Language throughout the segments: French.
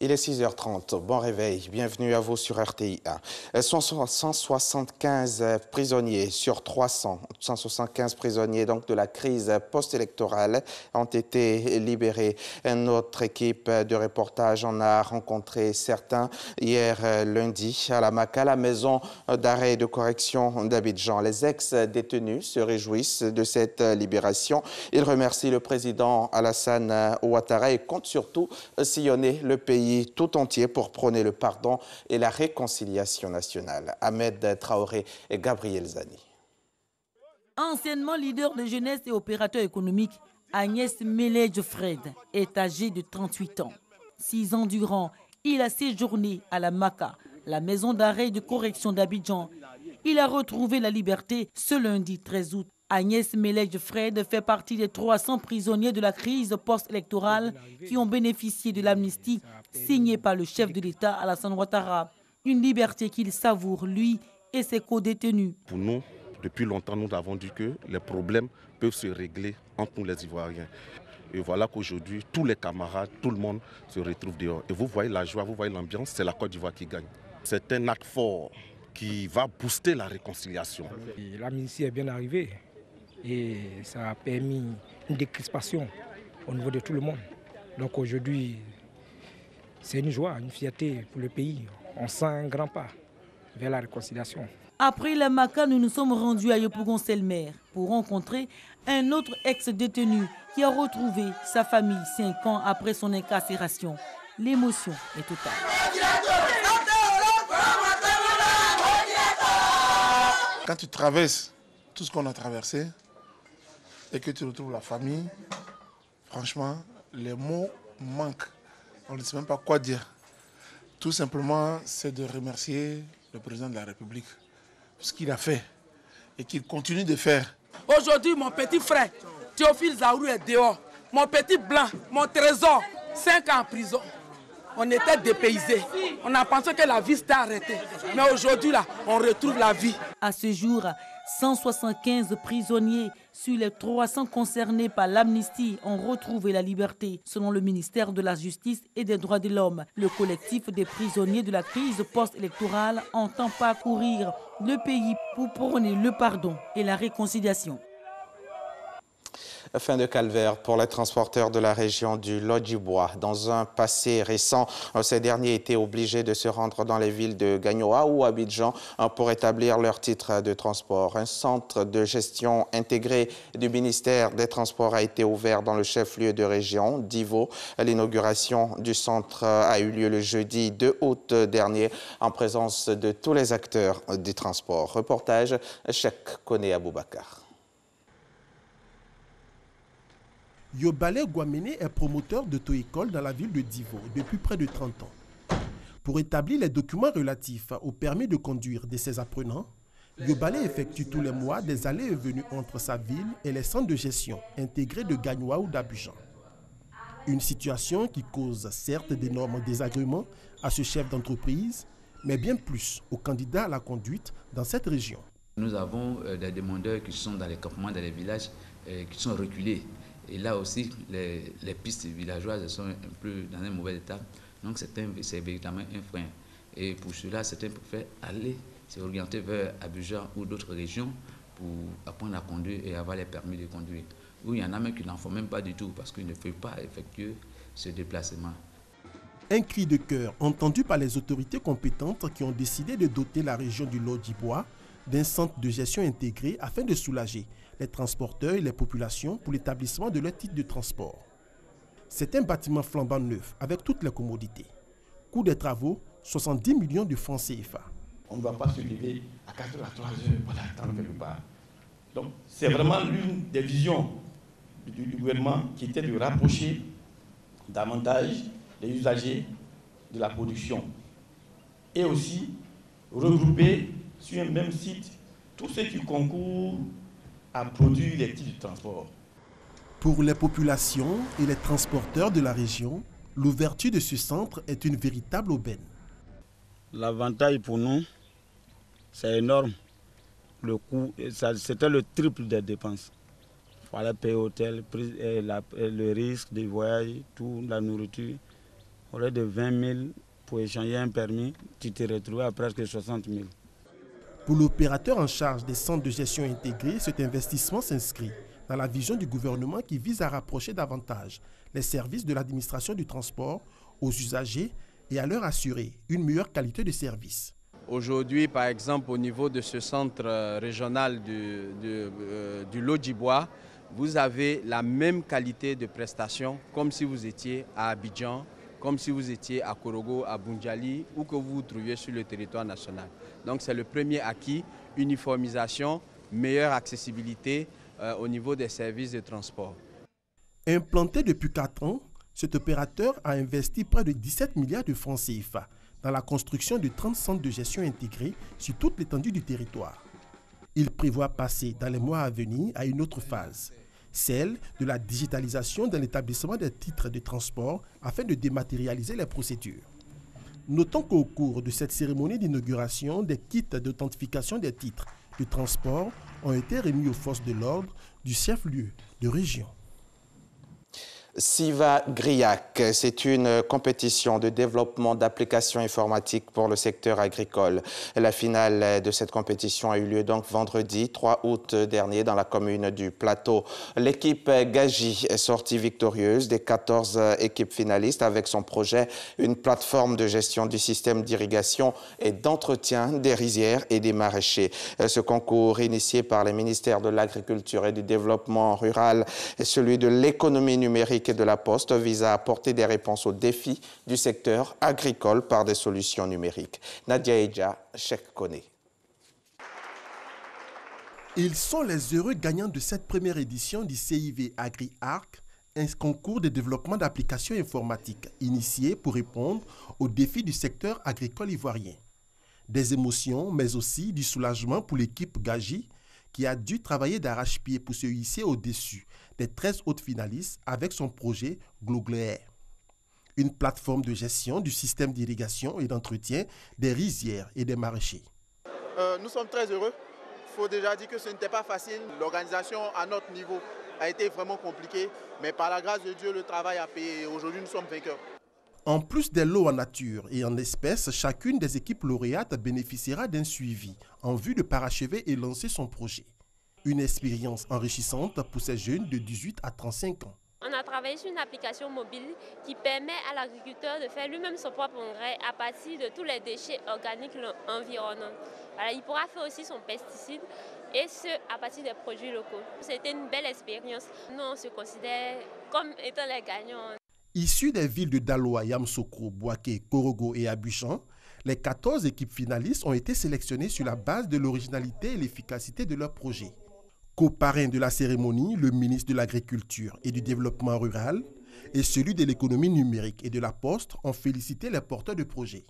Il est 6h30, bon réveil, bienvenue à vous sur RTI 1. 175 prisonniers sur 300, 175 prisonniers donc de la crise post-électorale ont été libérés. Notre équipe de reportage en a rencontré certains hier lundi à la MACA, la maison d'arrêt et de correction d'Abidjan. Les ex-détenus se réjouissent de cette libération. Ils remercient le président Alassane Ouattara et comptent surtout sillonner le pays tout entier pour prôner le pardon et la réconciliation nationale. Ahmed Traoré et Gabriel Zani. Anciennement leader de jeunesse et opérateur économique, Agnès Melej Fred est âgée de 38 ans. 6 ans durant, il a séjourné à la MACA, la maison d'arrêt et de correction d'Abidjan. Il a retrouvé la liberté ce lundi 13 août. Agnès Melej Fred fait partie des 300 prisonniers de la crise post-électorale qui ont bénéficié de l'amnistie signée par le chef de l'État Alassane Ouattara. Une liberté qu'il savoure, lui et ses co-détenus. Pour nous, depuis longtemps, nous avons dit que les problèmes peuvent se régler entre nous les Ivoiriens. Et voilà qu'aujourd'hui, tous les camarades, tout le monde se retrouve dehors. Et vous voyez la joie, vous voyez l'ambiance, c'est la Côte d'Ivoire qui gagne. C'est un acte fort qui va booster la réconciliation. L'amnistie est bien arrivée. Et ça a permis une décrispation au niveau de tout le monde. Donc aujourd'hui, c'est une joie, une fierté pour le pays. On sent un grand pas vers la réconciliation. Après la MACA, nous nous sommes rendus à Yopougon-Selmer pour rencontrer un autre ex-détenu qui a retrouvé sa famille 5 ans après son incarcération. L'émotion est totale. Quand tu traverses tout ce qu'on a traversé, et que tu retrouves la famille, franchement, les mots manquent. On ne sait même pas quoi dire. Tout simplement, c'est de remercier le président de la République pour ce qu'il a fait et qu'il continue de faire. Aujourd'hui, mon petit frère, Théophile Zaourou est dehors. Mon petit blanc, mon trésor, 5 ans en prison. On était dépaysés. On a pensé que la vie s'était arrêtée. Mais aujourd'hui, là, on retrouve la vie. À ce jour, 175 prisonniers sur les 300 concernés par l'amnistie ont retrouvé la liberté. Selon le ministère de la Justice et des Droits de l'Homme, le collectif des prisonniers de la crise post-électorale entend parcourir le pays pour prôner le pardon et la réconciliation. Fin de calvaire pour les transporteurs de la région du Lodjibois. Dans un passé récent, ces derniers étaient obligés de se rendre dans les villes de Gagnoa ou Abidjan pour établir leur titre de transport. Un centre de gestion intégré du ministère des Transports a été ouvert dans le chef-lieu de région d'Ivo. L'inauguration du centre a eu lieu le jeudi 2 août dernier en présence de tous les acteurs du transport. Reportage Cheikh Kone Aboubakar. Yobale Guamene est promoteur d'auto-école dans la ville de Divo depuis près de 30 ans. Pour établir les documents relatifs au permis de conduire de ses apprenants, Yobale effectue tous les mois des allées et venues entre sa ville et les centres de gestion intégrés de Gagnoa ou d'Abidjan. Une situation qui cause certes d'énormes désagréments à ce chef d'entreprise, mais bien plus aux candidats à la conduite dans cette région. Nous avons des demandeurs qui sont dans les campements, dans les villages, qui sont reculés. Et là aussi, les pistes villageoises sont un peu dans un mauvais état. Donc c'est véritablement un frein. Et pour cela, certains préfèrent aller s'orienter vers Abidjan ou d'autres régions pour apprendre à conduire et avoir les permis de conduire. Ou il y en a même qui n'en font même pas du tout parce qu'ils ne peuvent pas effectuer ce déplacement. Un cri de cœur entendu par les autorités compétentes qui ont décidé de doter la région du Lodjibois d'un centre de gestion intégré afin de soulager les transporteurs et les populations pour l'établissement de leur titre de transport. C'est un bâtiment flambant neuf avec toutes les commodités. Coût des travaux, 70 millions de francs CFA. On ne va pas se lever à 4 h à 3 h pour attendre quelque part. Donc c'est vraiment l'une des visions du gouvernement qui était de rapprocher davantage les usagers de la production et aussi regrouper sur un même site tous ceux qui concourent à produire les titres de transport. Pour les populations et les transporteurs de la région, l'ouverture de ce centre est une véritable aubaine. L'avantage pour nous, c'est énorme. Le coût, c'était le triple des dépenses. fallait payer l'hôtel, le risque des voyages, tout, la nourriture. Au lieu de 20 000 pour échanger un permis, tu te retrouves à presque 60 000. Pour l'opérateur en charge des centres de gestion intégrés, cet investissement s'inscrit dans la vision du gouvernement qui vise à rapprocher davantage les services de l'administration du transport aux usagers et à leur assurer une meilleure qualité de service. Aujourd'hui, par exemple, au niveau de ce centre régional du Lodjibois, vous avez la même qualité de prestation comme si vous étiez à Abidjan, comme si vous étiez à Korogo, à Boundiali ou que vous vous trouviez sur le territoire national. Donc c'est le premier acquis, uniformisation, meilleure accessibilité au niveau des services de transport. Implanté depuis 4 ans, cet opérateur a investi près de 17 milliards de francs CFA dans la construction de 30 centres de gestion intégrés sur toute l'étendue du territoire. Il prévoit passer dans les mois à venir à une autre phase, celle de la digitalisation dans l'établissement des titres de transport afin de dématérialiser les procédures. Notons qu'au cours de cette cérémonie d'inauguration, des kits d'authentification des titres de transport ont été remis aux forces de l'ordre du chef-lieu de région. Siva Griac, c'est une compétition de développement d'applications informatiques pour le secteur agricole. La finale de cette compétition a eu lieu donc vendredi 3 août dernier dans la commune du Plateau. L'équipe Gaji est sortie victorieuse des 14 équipes finalistes avec son projet, une plateforme de gestion du système d'irrigation et d'entretien des rizières et des maraîchers. Ce concours initié par les ministères de l'Agriculture et du Développement rural et celui de l'économie numérique et de la Poste vise à apporter des réponses aux défis du secteur agricole par des solutions numériques. Nadia Eja, Cheikh Koné. Ils sont les heureux gagnants de cette première édition du CIV Agri-Arc, un concours de développement d'applications informatiques initié pour répondre aux défis du secteur agricole ivoirien. Des émotions, mais aussi du soulagement pour l'équipe Gaji, qui a dû travailler d'arrache-pied pour se hisser au-dessus des 13 autres finalistes avec son projet Glogler, une plateforme de gestion du système d'irrigation et d'entretien des rizières et des maraîchers. Nous sommes très heureux. Il faut déjà dire que ce n'était pas facile. L'organisation à notre niveau a été vraiment compliquée, mais par la grâce de Dieu, le travail a payé et aujourd'hui nous sommes vainqueurs. En plus des lots en nature et en espèces, chacune des équipes lauréates bénéficiera d'un suivi en vue de parachever et lancer son projet. Une expérience enrichissante pour ces jeunes de 18 à 35 ans. On a travaillé sur une application mobile qui permet à l'agriculteur de faire lui-même son propre engrais à partir de tous les déchets organiques environnants. Voilà, il pourra faire aussi son pesticide et ce à partir des produits locaux. C'était une belle expérience. Nous, on se considère comme étant les gagnants. Issus des villes de Daloa, Yamoussoukro, Bouaké, Korogo et Abidjan, les 14 équipes finalistes ont été sélectionnées sur la base de l'originalité et l'efficacité de leur projet. Co-parrain de la cérémonie, le ministre de l'Agriculture et du Développement rural et celui de l'économie numérique et de la Poste ont félicité les porteurs de projets.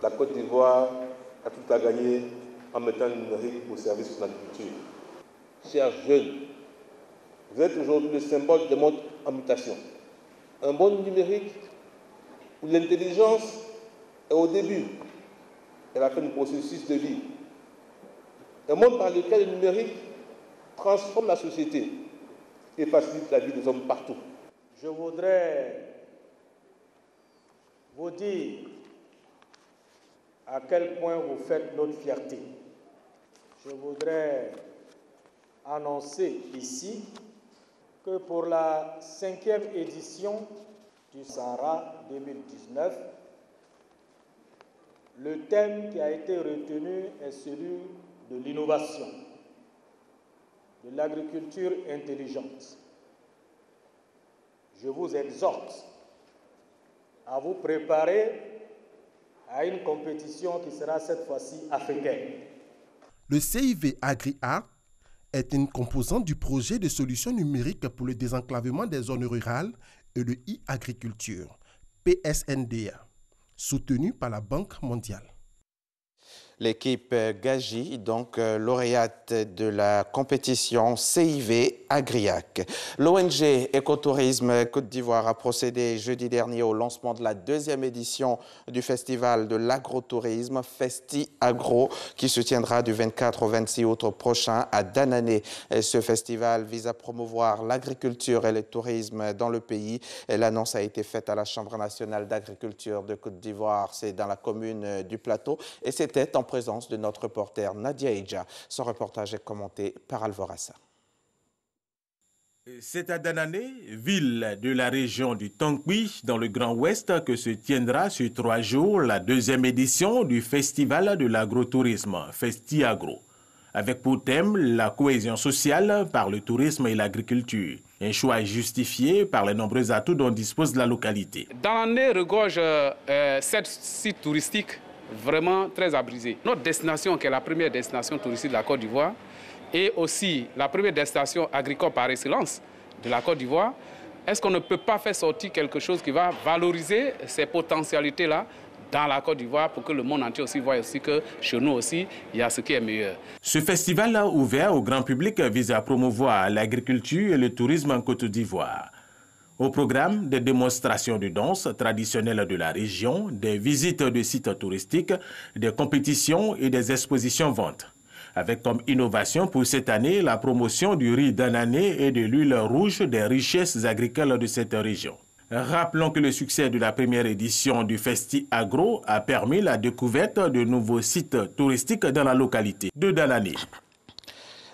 La Côte d'Ivoire a tout à gagner en mettant le numérique au service de l'agriculture. Chers jeunes, vous êtes aujourd'hui le symbole de monde en mutation. Un monde numérique où l'intelligence est au début et à la fin du processus de vie. Un monde par lequel le numérique transforme la société et facilite la vie des hommes partout. Je voudrais vous dire à quel point vous faites notre fierté. Je voudrais annoncer ici que pour la 5e édition du Sahara 2019, le thème qui a été retenu est celui de l'innovation, de l'agriculture intelligente. Je vous exhorte à vous préparer à une compétition qui sera cette fois-ci africaine. Le CIV Agri-Art est une composante du projet de solutions numériques pour le désenclavement des zones rurales et de e-agriculture, PSNDA, soutenu par la Banque mondiale. L'équipe Gaji, donc lauréate de la compétition CIV Agriac. L'ONG Écotourisme Côte d'Ivoire a procédé jeudi dernier au lancement de la deuxième édition du festival de l'agrotourisme Festi Agro qui se tiendra du 24 au 26 août prochain à Danané. Ce festival vise à promouvoir l'agriculture et le tourisme dans le pays. L'annonce a été faite à la Chambre nationale d'agriculture de Côte d'Ivoire, c'est dans la commune du Plateau, et c'était en présence de notre reporter Nadia Eidja. Son reportage est commenté par Alvorassa. C'est à Danané, ville de la région du Tonkwi, dans le Grand Ouest, que se tiendra sur 3 jours la deuxième édition du Festival de l'agrotourisme, Festi Agro, avec pour thème la cohésion sociale par le tourisme et l'agriculture. Un choix justifié par les nombreux atouts dont dispose la localité. Danané regorge 7 sites touristiques vraiment très abrisés. Notre destination, qui est la première destination touristique de la Côte d'Ivoire, et aussi la première destination agricole par excellence de la Côte d'Ivoire, est-ce qu'on ne peut pas faire sortir quelque chose qui va valoriser ces potentialités-là dans la Côte d'Ivoire pour que le monde entier aussi voit aussi que chez nous aussi, il y a ce qui est meilleur. Ce festival ouvert au grand public vise à promouvoir l'agriculture et le tourisme en Côte d'Ivoire. Au programme, des démonstrations de danse traditionnelles de la région, des visites de sites touristiques, des compétitions et des expositions-ventes. Avec comme innovation pour cette année la promotion du riz d'anané et de l'huile rouge des richesses agricoles de cette région. Rappelons que le succès de la première édition du Festi Agro a permis la découverte de nouveaux sites touristiques dans la localité de Danané.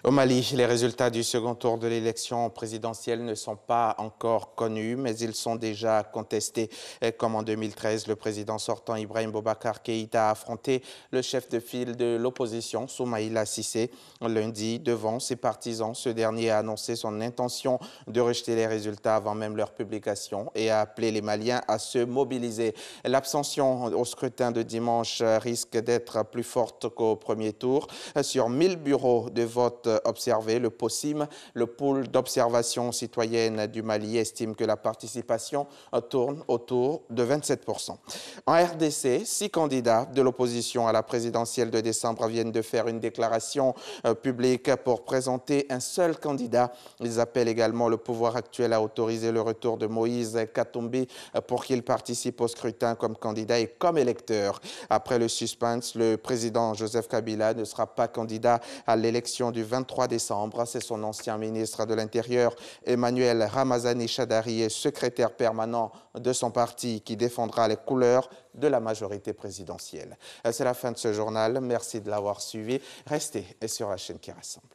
Au Mali, les résultats du second tour de l'élection présidentielle ne sont pas encore connus, mais ils sont déjà contestés. Comme en 2013, le président sortant Ibrahim Boubacar Keïta a affronté le chef de file de l'opposition, Soumaïla Cissé. Lundi, devant ses partisans, ce dernier a annoncé son intention de rejeter les résultats avant même leur publication et a appelé les Maliens à se mobiliser. L'abstention au scrutin de dimanche risque d'être plus forte qu'au premier tour. Sur 1000 bureaux de vote observé, le POCIM, le pôle d'observation citoyenne du Mali, estime que la participation tourne autour de 27%. En RDC, 6 candidats de l'opposition à la présidentielle de décembre viennent de faire une déclaration publique pour présenter un seul candidat. Ils appellent également le pouvoir actuel à autoriser le retour de Moïse Katumbi pour qu'il participe au scrutin comme candidat et comme électeur. Après le suspense, le président Joseph Kabila ne sera pas candidat à l'élection du 23 décembre. C'est son ancien ministre de l'Intérieur, Emmanuel Ramazani Chadari, et secrétaire permanent de son parti qui défendra les couleurs de la majorité présidentielle. C'est la fin de ce journal. Merci de l'avoir suivi. Restez sur la chaîne qui rassemble.